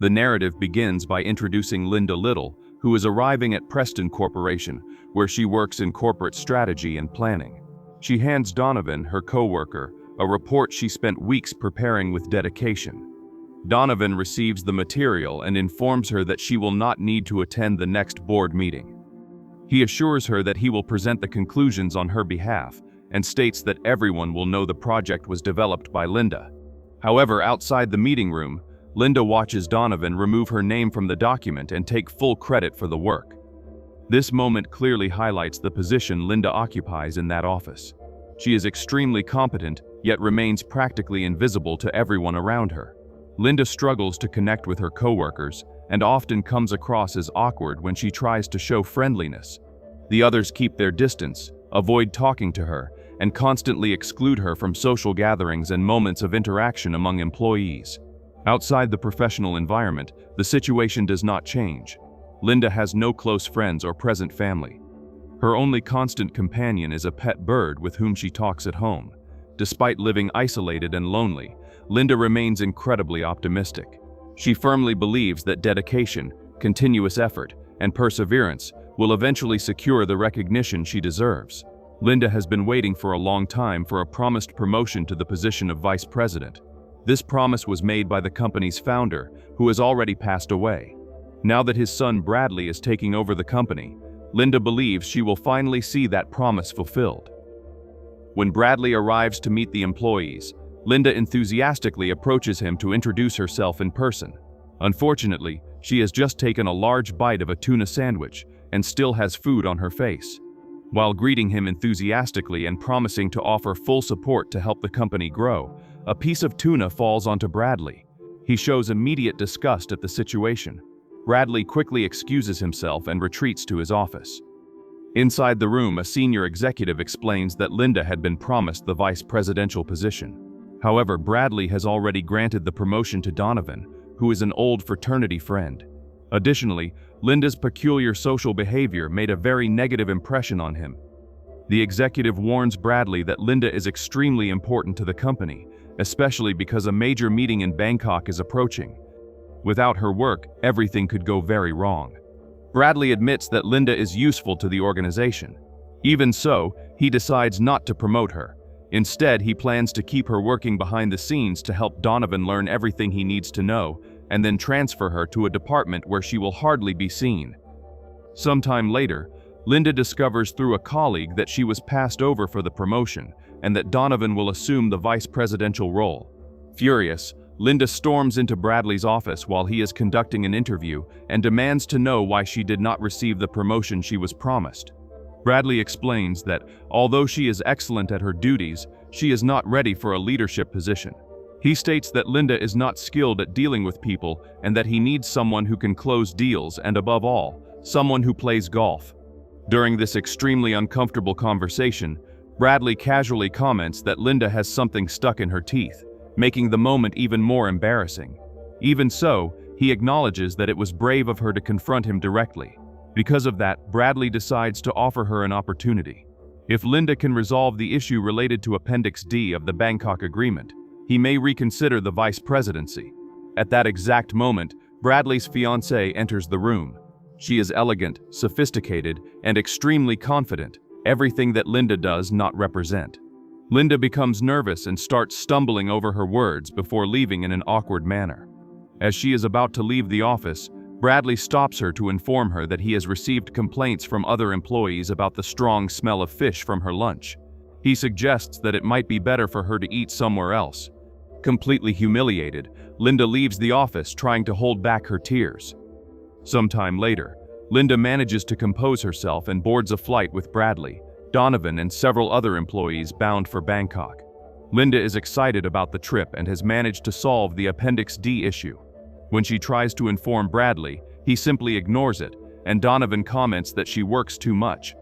The narrative begins by introducing Linda Little, who is arriving at Preston Corporation, where she works in corporate strategy and planning. She hands Donovan, her co-worker, a report she spent weeks preparing with dedication. Donovan receives the material and informs her that she will not need to attend the next board meeting. He assures her that he will present the conclusions on her behalf and states that everyone will know the project was developed by Linda. However, outside the meeting room, Linda watches Donovan remove her name from the document and take full credit for the work. This moment clearly highlights the position Linda occupies in that office. She is extremely competent, yet remains practically invisible to everyone around her. Linda struggles to connect with her coworkers and often comes across as awkward when she tries to show friendliness. The others keep their distance, avoid talking to her, and constantly exclude her from social gatherings and moments of interaction among employees. Outside the professional environment, the situation does not change. Linda has no close friends or present family. Her only constant companion is a pet bird with whom she talks at home. Despite living isolated and lonely, Linda remains incredibly optimistic. She firmly believes that dedication, continuous effort, and perseverance will eventually secure the recognition she deserves. Linda has been waiting for a long time for a promised promotion to the position of vice president. This promise was made by the company's founder, who has already passed away. Now that his son Bradley is taking over the company, Linda believes she will finally see that promise fulfilled. When Bradley arrives to meet the employees, Linda enthusiastically approaches him to introduce herself in person. Unfortunately, she has just taken a large bite of a tuna sandwich and still has food on her face. While greeting him enthusiastically and promising to offer full support to help the company grow, a piece of tuna falls onto Bradley. He shows immediate disgust at the situation. Bradley quickly excuses himself and retreats to his office. Inside the room, a senior executive explains that Linda had been promised the vice presidential position. However, Bradley has already granted the promotion to Donovan, who is an old fraternity friend. Additionally, Linda's peculiar social behavior made a very negative impression on him. The executive warns Bradley that Linda is extremely important to the company, especially because a major meeting in Bangkok is approaching. Without her work, everything could go very wrong. Bradley admits that Linda is useful to the organization. Even so, he decides not to promote her. Instead, he plans to keep her working behind the scenes to help Donovan learn everything he needs to know, and then transfer her to a department where she will hardly be seen. Sometime later, Linda discovers through a colleague that she was passed over for the promotion, and that Donovan will assume the vice presidential role. Furious, Linda storms into Bradley's office while he is conducting an interview and demands to know why she did not receive the promotion she was promised. Bradley explains that, although she is excellent at her duties, she is not ready for a leadership position. He states that Linda is not skilled at dealing with people and that he needs someone who can close deals and, above all, someone who plays golf. During this extremely uncomfortable conversation, Bradley casually comments that Linda has something stuck in her teeth, making the moment even more embarrassing. Even so, he acknowledges that it was brave of her to confront him directly. Because of that, Bradley decides to offer her an opportunity. If Linda can resolve the issue related to Appendix D of the Bangkok Agreement, he may reconsider the vice presidency. At that exact moment, Bradley's fiancée enters the room. She is elegant, sophisticated, and extremely confident, everything that Linda does not represent. Linda becomes nervous and starts stumbling over her words before leaving in an awkward manner. As she is about to leave the office, Bradley stops her to inform her that he has received complaints from other employees about the strong smell of fish from her lunch. He suggests that it might be better for her to eat somewhere else. Completely humiliated, Linda leaves the office trying to hold back her tears. Sometime later, Linda manages to compose herself and boards a flight with Bradley, Donovan, and several other employees bound for Bangkok. Linda is excited about the trip and has managed to solve the Appendix D issue. When she tries to inform Bradley, he simply ignores it, and Donovan comments that she works too much.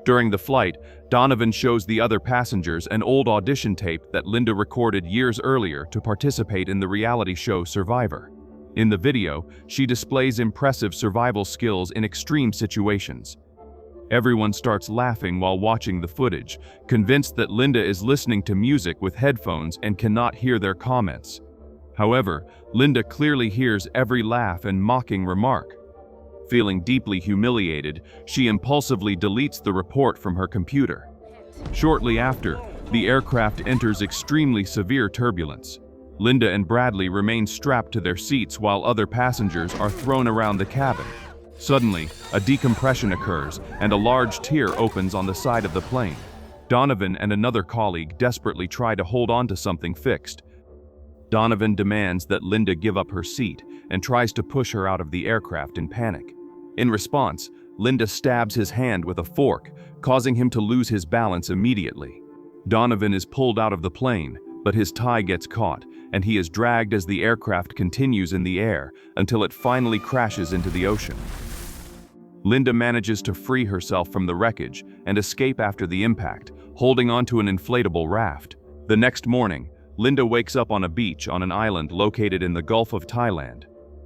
During the flight, Donovan shows the other passengers an old audition tape that Linda recorded years earlier to participate in the reality show Survivor. In the video, she displays impressive survival skills in extreme situations. Everyone starts laughing while watching the footage, convinced that Linda is listening to music with headphones and cannot hear their comments. However, Linda clearly hears every laugh and mocking remark. Feeling deeply humiliated, she impulsively deletes the report from her computer. Shortly after, the aircraft enters extremely severe turbulence. Linda and Bradley remain strapped to their seats while other passengers are thrown around the cabin. Suddenly, a decompression occurs and a large tear opens on the side of the plane. Donovan and another colleague desperately try to hold on to something fixed. Donovan demands that Linda give up her seat and tries to push her out of the aircraft in panic. In response, Linda stabs his hand with a fork, causing him to lose his balance immediately. Donovan is pulled out of the plane, but his tie gets caught, and he is dragged as the aircraft continues in the air until it finally crashes into the ocean. Linda manages to free herself from the wreckage and escape after the impact, holding onto an inflatable raft. The next morning, Linda wakes up on a beach on an island located in the Gulf of Thailand.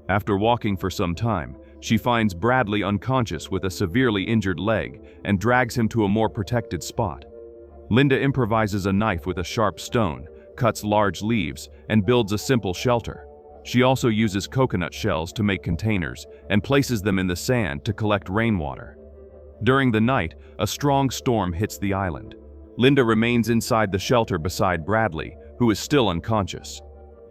After walking for some time, she finds Bradley unconscious with a severely injured leg and drags him to a more protected spot. Linda improvises a knife with a sharp stone, cuts large leaves, and builds a simple shelter. She also uses coconut shells to make containers and places them in the sand to collect rainwater. During the night, a strong storm hits the island. Linda remains inside the shelter beside Bradley, who is still unconscious.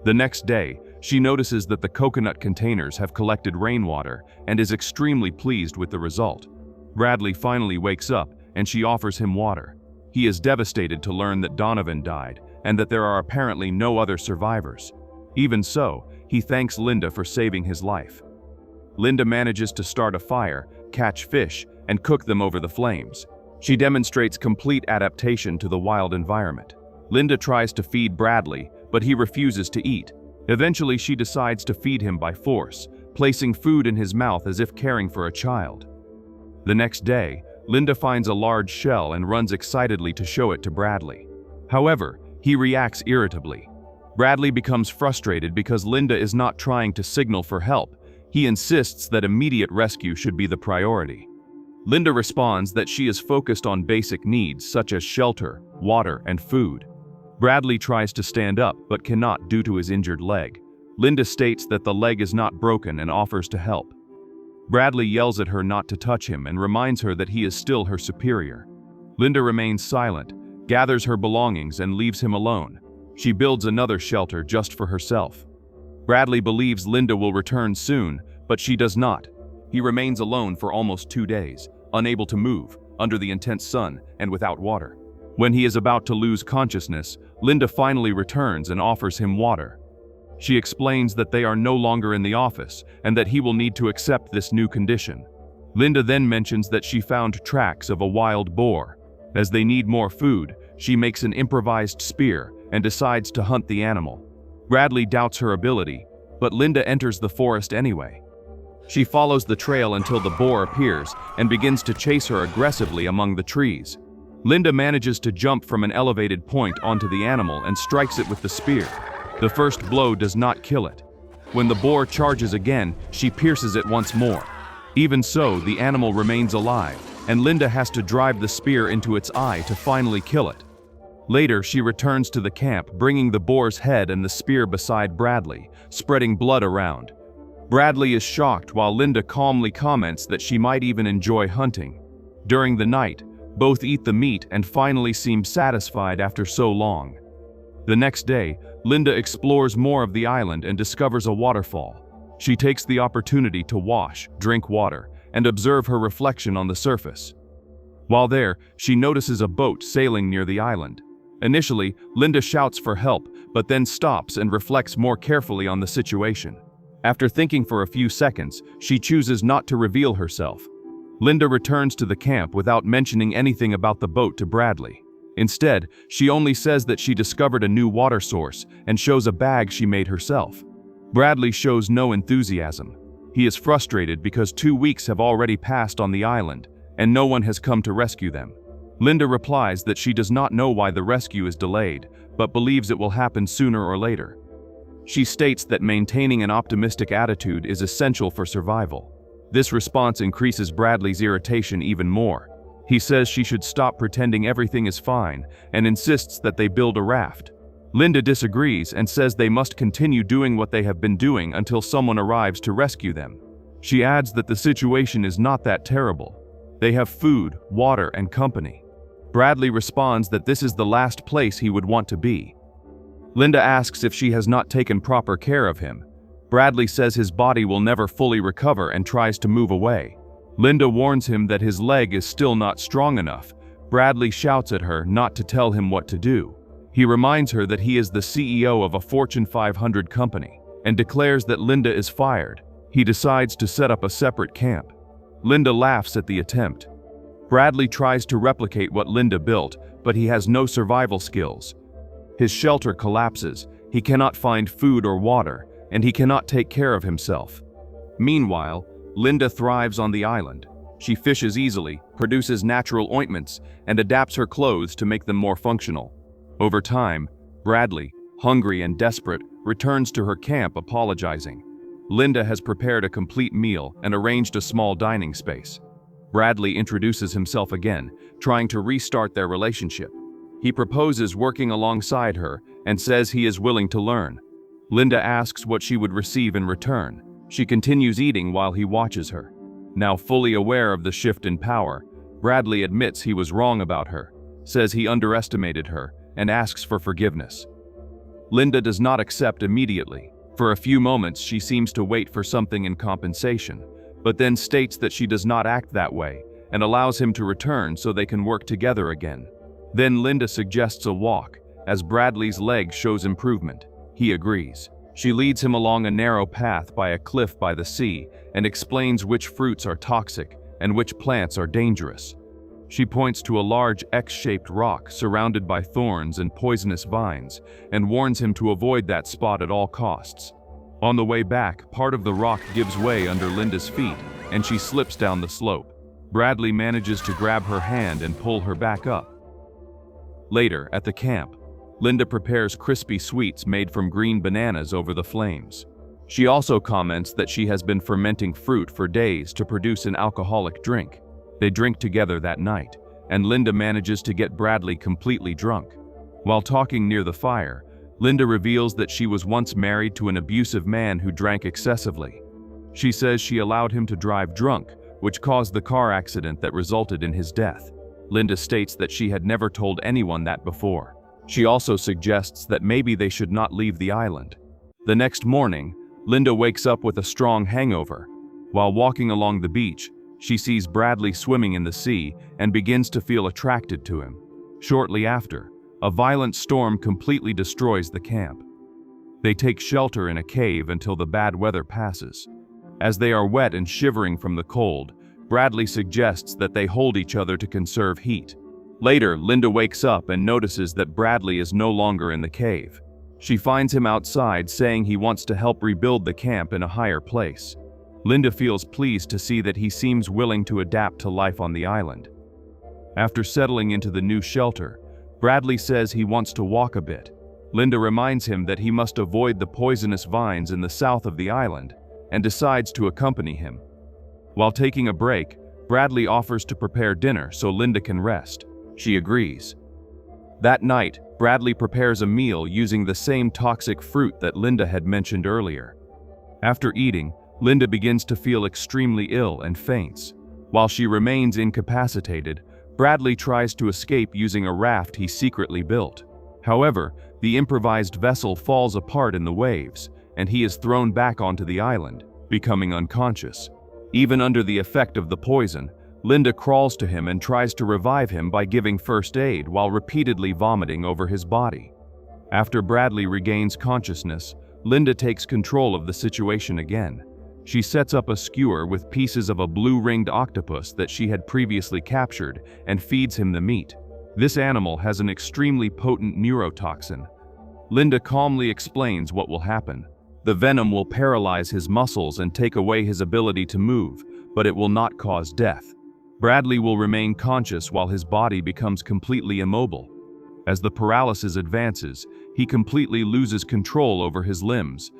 The next day, she notices that the coconut containers have collected rainwater and is extremely pleased with the result. Bradley finally wakes up and she offers him water. He is devastated to learn that Donovan died and that there are apparently no other survivors. Even so, he thanks Linda for saving his life. Linda manages to start a fire, catch fish, and cook them over the flames. She demonstrates complete adaptation to the wild environment. Linda tries to feed Bradley, but he refuses to eat. Eventually, she decides to feed him by force, placing food in his mouth as if caring for a child. The next day, Linda finds a large shell and runs excitedly to show it to Bradley. However, he reacts irritably. Bradley becomes frustrated because Linda is not trying to signal for help. He insists that immediate rescue should be the priority. Linda responds that she is focused on basic needs such as shelter, water, and food. Bradley tries to stand up but cannot due to his injured leg. Linda states that the leg is not broken and offers to help. Bradley yells at her not to touch him and reminds her that he is still her superior. Linda remains silent, gathers her belongings, and leaves him alone. She builds another shelter just for herself. Bradley believes Linda will return soon, but she does not. He remains alone for almost 2 days, unable to move, under the intense sun, and without water. When he is about to lose consciousness, Linda finally returns and offers him water. She explains that they are no longer in the office and that he will need to accept this new condition. Linda then mentions that she found tracks of a wild boar. As they need more food, she makes an improvised spear and decides to hunt the animal. Bradley doubts her ability, but Linda enters the forest anyway. She follows the trail until the boar appears and begins to chase her aggressively among the trees. Linda manages to jump from an elevated point onto the animal and strikes it with the spear. The first blow does not kill it. When the boar charges again, she pierces it once more. Even so, the animal remains alive, and Linda has to drive the spear into its eye to finally kill it. Later, she returns to the camp, bringing the boar's head and the spear beside Bradley, spreading blood around. Bradley is shocked while Linda calmly comments that she might even enjoy hunting. During the night, both eat the meat and finally seem satisfied after so long. The next day, Linda explores more of the island and discovers a waterfall. She takes the opportunity to wash, drink water, and observe her reflection on the surface. While there, she notices a boat sailing near the island. Initially, Linda shouts for help, but then stops and reflects more carefully on the situation. After thinking for a few seconds, she chooses not to reveal herself. Linda returns to the camp without mentioning anything about the boat to Bradley. Instead, she only says that she discovered a new water source and shows a bag she made herself. Bradley shows no enthusiasm. He is frustrated because 2 weeks have already passed on the island, and no one has come to rescue them. Linda replies that she does not know why the rescue is delayed, but believes it will happen sooner or later. She states that maintaining an optimistic attitude is essential for survival. This response increases Bradley's irritation even more. He says she should stop pretending everything is fine and insists that they build a raft. Linda disagrees and says they must continue doing what they have been doing until someone arrives to rescue them. She adds that the situation is not that terrible. They have food, water, and company. Bradley responds that this is the last place he would want to be. Linda asks if she has not taken proper care of him. Bradley says his body will never fully recover and tries to move away. Linda warns him that his leg is still not strong enough. Bradley shouts at her not to tell him what to do. He reminds her that he is the CEO of a Fortune 500 company and declares that Linda is fired. He decides to set up a separate camp. Linda laughs at the attempt. Bradley tries to replicate what Linda built, but he has no survival skills. His shelter collapses, he cannot find food or water, and he cannot take care of himself. Meanwhile, Linda thrives on the island. She fishes easily, produces natural ointments, and adapts her clothes to make them more functional. Over time, Bradley, hungry and desperate, returns to her camp apologizing. Linda has prepared a complete meal and arranged a small dining space. Bradley introduces himself again, trying to restart their relationship. He proposes working alongside her and says he is willing to learn. Linda asks what she would receive in return. She continues eating while he watches her. Now fully aware of the shift in power, Bradley admits he was wrong about her, says he underestimated her, and asks for forgiveness. Linda does not accept immediately. For a few moments, she seems to wait for something in compensation, but then states that she does not act that way and allows him to return so they can work together again. Then Linda suggests a walk, as Bradley's leg shows improvement. He agrees. She leads him along a narrow path by a cliff by the sea and explains which fruits are toxic and which plants are dangerous. She points to a large X-shaped rock surrounded by thorns and poisonous vines and warns him to avoid that spot at all costs. On the way back, part of the rock gives way under Linda's feet and she slips down the slope. Bradley manages to grab her hand and pull her back up. Later, at the camp, Linda prepares crispy sweets made from green bananas over the flames. She also comments that she has been fermenting fruit for days to produce an alcoholic drink. They drink together that night, and Linda manages to get Bradley completely drunk. While talking near the fire, Linda reveals that she was once married to an abusive man who drank excessively. She says she allowed him to drive drunk, which caused the car accident that resulted in his death. Linda states that she had never told anyone that before. She also suggests that maybe they should not leave the island. The next morning, Linda wakes up with a strong hangover. While walking along the beach, she sees Bradley swimming in the sea and begins to feel attracted to him. Shortly after, a violent storm completely destroys the camp. They take shelter in a cave until the bad weather passes. As they are wet and shivering from the cold, Bradley suggests that they hold each other to conserve heat. Later, Linda wakes up and notices that Bradley is no longer in the cave. She finds him outside saying he wants to help rebuild the camp in a higher place. Linda feels pleased to see that he seems willing to adapt to life on the island. After settling into the new shelter, Bradley says he wants to walk a bit. Linda reminds him that he must avoid the poisonous vines in the south of the island and decides to accompany him. While taking a break, Bradley offers to prepare dinner so Linda can rest. She agrees. That night, Bradley prepares a meal using the same toxic fruit that Linda had mentioned earlier. After eating, Linda begins to feel extremely ill and faints. While she remains incapacitated, Bradley tries to escape using a raft he secretly built. However, the improvised vessel falls apart in the waves, and he is thrown back onto the island, becoming unconscious. Even under the effect of the poison, Linda crawls to him and tries to revive him by giving first aid while repeatedly vomiting over his body. After Bradley regains consciousness, Linda takes control of the situation again. She sets up a skewer with pieces of a blue-ringed octopus that she had previously captured and feeds him the meat. This animal has an extremely potent neurotoxin. Linda calmly explains what will happen. The venom will paralyze his muscles and take away his ability to move, but it will not cause death. Bradley will remain conscious while his body becomes completely immobile. As the paralysis advances, he completely loses control over his limbs.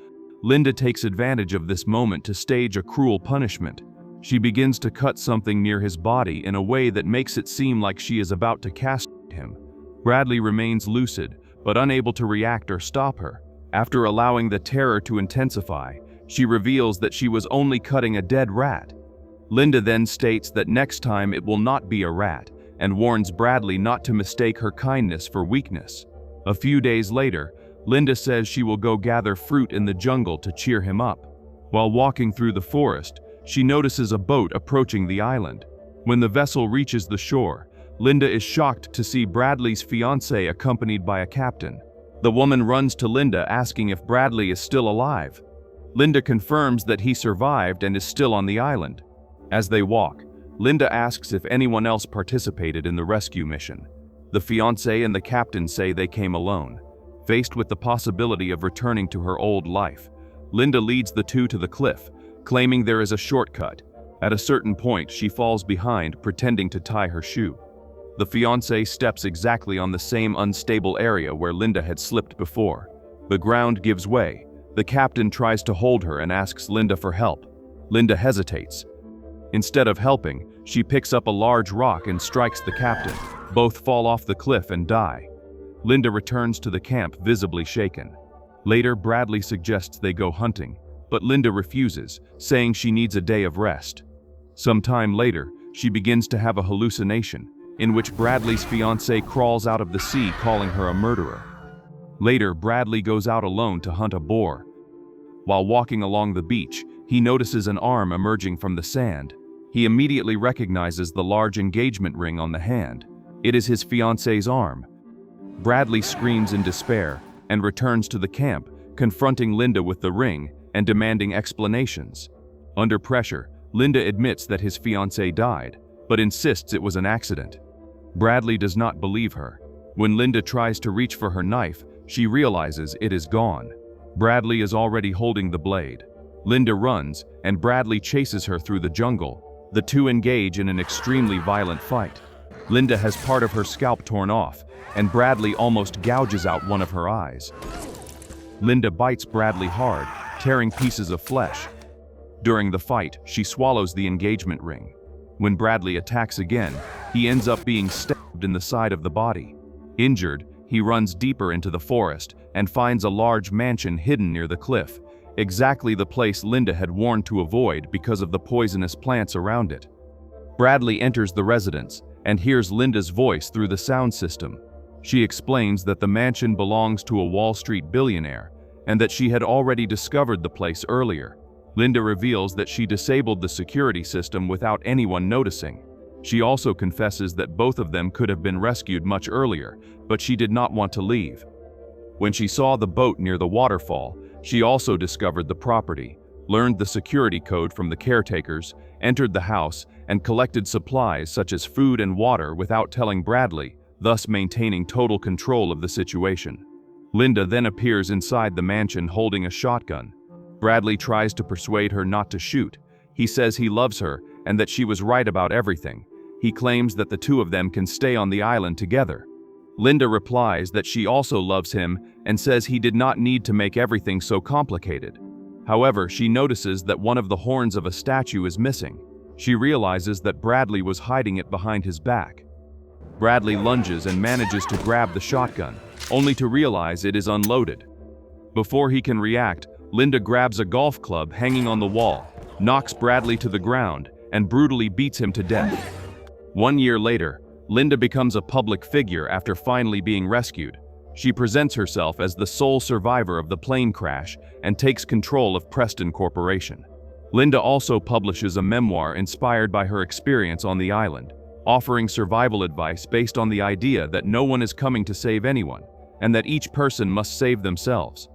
Linda takes advantage of this moment to stage a cruel punishment. She begins to cut something near his body in a way that makes it seem like she is about to castrate him. Bradley remains lucid, but unable to react or stop her. After allowing the terror to intensify, she reveals that she was only cutting a dead rat. Linda then states that next time it will not be a rat, and warns Bradley not to mistake her kindness for weakness. A few days later, Linda says she will go gather fruit in the jungle to cheer him up. While walking through the forest, she notices a boat approaching the island. When the vessel reaches the shore, Linda is shocked to see Bradley's fiancée accompanied by a captain. The woman runs to Linda asking if Bradley is still alive. Linda confirms that he survived and is still on the island. As they walk, Linda asks if anyone else participated in the rescue mission. The fiancé and the captain say they came alone. Faced with the possibility of returning to her old life, Linda leads the two to the cliff, claiming there is a shortcut. At a certain point, she falls behind, pretending to tie her shoe. The fiancé steps exactly on the same unstable area where Linda had slipped before. The ground gives way. The captain tries to hold her and asks Linda for help. Linda hesitates. Instead of helping, she picks up a large rock and strikes the captain. Both fall off the cliff and die. Linda returns to the camp visibly shaken. Later, Bradley suggests they go hunting, but Linda refuses, saying she needs a day of rest. Some time later, she begins to have a hallucination, in which Bradley's fiancée crawls out of the sea calling her a murderer. Later, Bradley goes out alone to hunt a boar. While walking along the beach, he notices an arm emerging from the sand. He immediately recognizes the large engagement ring on the hand. It is his fiancée's arm. Bradley screams in despair and returns to the camp, confronting Linda with the ring and demanding explanations. Under pressure, Linda admits that his fiancée died, but insists it was an accident. Bradley does not believe her. When Linda tries to reach for her knife, she realizes it is gone. Bradley is already holding the blade. Linda runs, and Bradley chases her through the jungle. The two engage in an extremely violent fight. Linda has part of her scalp torn off, and Bradley almost gouges out one of her eyes. Linda bites Bradley hard, tearing pieces of flesh. During the fight, she swallows the engagement ring. When Bradley attacks again, he ends up being stabbed in the side of the body. Injured, he runs deeper into the forest and finds a large mansion hidden near the cliff, exactly the place Linda had warned to avoid because of the poisonous plants around it. Bradley enters the residence and hears Linda's voice through the sound system. She explains that the mansion belongs to a Wall Street billionaire and that she had already discovered the place earlier. Linda reveals that she disabled the security system without anyone noticing. She also confesses that both of them could have been rescued much earlier, but she did not want to leave. When she saw the boat near the waterfall, she also discovered the property, learned the security code from the caretakers, entered the house, and collected supplies such as food and water without telling Bradley, thus maintaining total control of the situation. Linda then appears inside the mansion holding a shotgun. Bradley tries to persuade her not to shoot. He says he loves her and that she was right about everything. He claims that the two of them can stay on the island together. Linda replies that she also loves him and says he did not need to make everything so complicated. However, she notices that one of the horns of a statue is missing. She realizes that Bradley was hiding it behind his back. Bradley lunges and manages to grab the shotgun, only to realize it is unloaded. Before he can react, Linda grabs a golf club hanging on the wall, knocks Bradley to the ground, and brutally beats him to death. 1 year later, Linda becomes a public figure after finally being rescued. She presents herself as the sole survivor of the plane crash and takes control of Preston Corporation. Linda also publishes a memoir inspired by her experience on the island, offering survival advice based on the idea that no one is coming to save anyone, and that each person must save themselves.